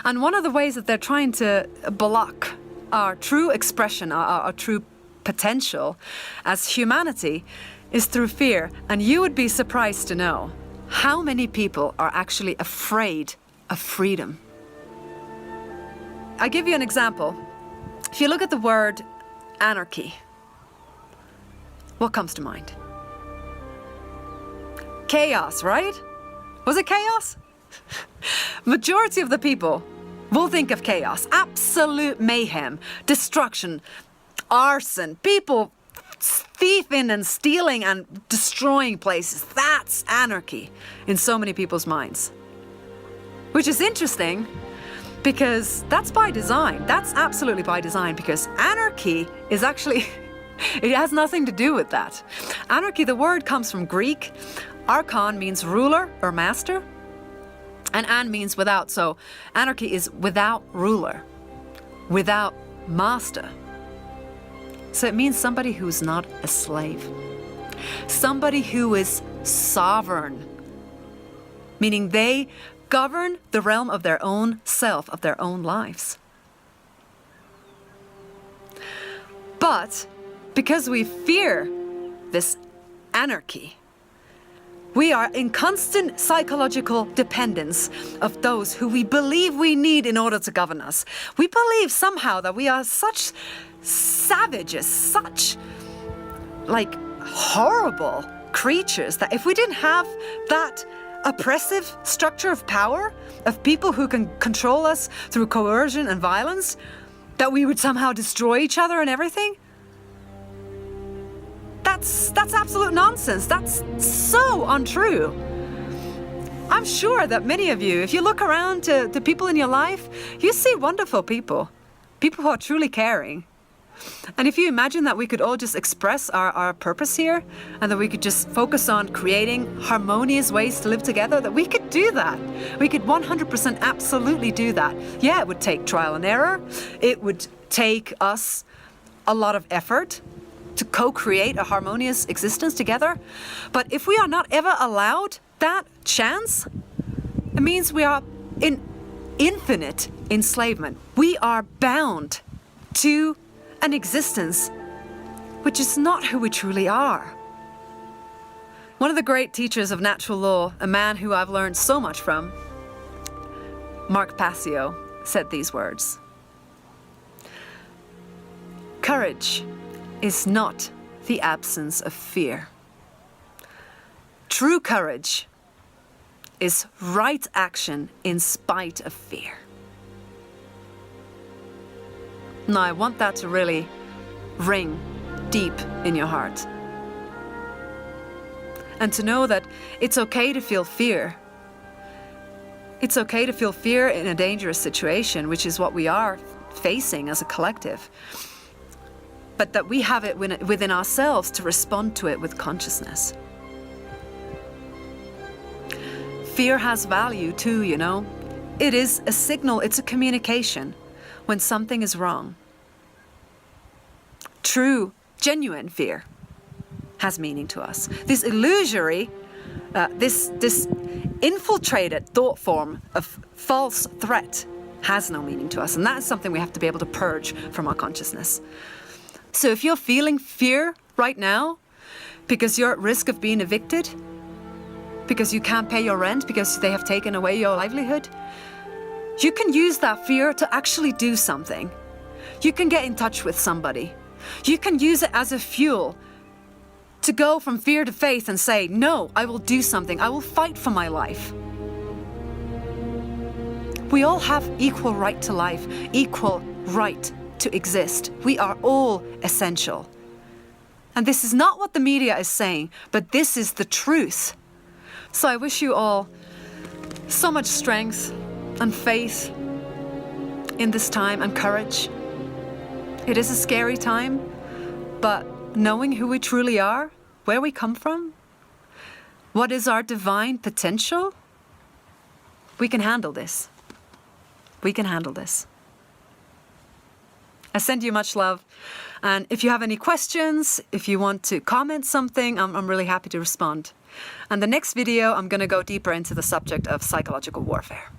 And one of the ways that they're trying to block our true expression, our true potential as humanity, is through fear. And you would be surprised to know how many people are actually afraid of freedom. I'll give you an example. If you look at the word anarchy, what comes to mind? Chaos, right? Was it chaos? Majority of the people will think of chaos, absolute mayhem, destruction, arson, people thieving and stealing and destroying places. That's anarchy in so many people's minds. Which is interesting because that's by design. That's absolutely by design, because anarchy is actually, it has nothing to do with that. Anarchy, the word comes from Greek. Archon means ruler or master, and an means without. So anarchy is without ruler, without master. So it means somebody who's not a slave. Somebody who is sovereign, meaning they govern the realm of their own self, of their own lives. But because we fear this anarchy, we are in constant psychological dependence of those who we believe we need in order to govern us. We believe somehow that we are such savages, such like horrible creatures, that if we didn't have that oppressive structure of power, of people who can control us through coercion and violence, that we would somehow destroy each other and everything. That's absolute nonsense. That's so untrue. I'm sure that many of you, if you look around to people in your life, you see wonderful people who are truly caring. And if you imagine that we could all just express our purpose here, and that we could just focus on creating harmonious ways to live together, that we could do that. We could 100% absolutely do that. Yeah, it would take trial and error. It would take us a lot of effort to co-create a harmonious existence together. But if we are not ever allowed that chance, it means we are in infinite enslavement. We are bound to an existence which is not who we truly are. One of the great teachers of natural law, a man who I've learned so much from, Mark Passio, said these words: "Courage is not the absence of fear. True courage is right action in spite of fear." Now, I want that to really ring deep in your heart. And to know that it's okay to feel fear. It's okay to feel fear in a dangerous situation, which is what we are facing as a collective. But that we have it within ourselves to respond to it with consciousness. Fear has value too, you know. It is a signal, it's a communication when something is wrong. True, genuine fear has meaning to us. This illusory, this infiltrated thought form of false threat has no meaning to us. And that is something we have to be able to purge from our consciousness. So if you're feeling fear right now because you're at risk of being evicted, because you can't pay your rent, because they have taken away your livelihood, you can use that fear to actually do something. You can get in touch with somebody. You can use it as a fuel to go from fear to faith and say, no, I will do something. I will fight for my life. We all have equal right to life, equal right to exist. We are all essential. And this is not what the media is saying, but this is the truth. So I wish you all so much strength and faith in this time, and courage. It is a scary time, but knowing who we truly are, where we come from, what is our divine potential, we can handle this. We can handle this. I send you much love. And if you have any questions, if you want to comment something, I'm really happy to respond. And the next video, I'm going to go deeper into the subject of psychological warfare.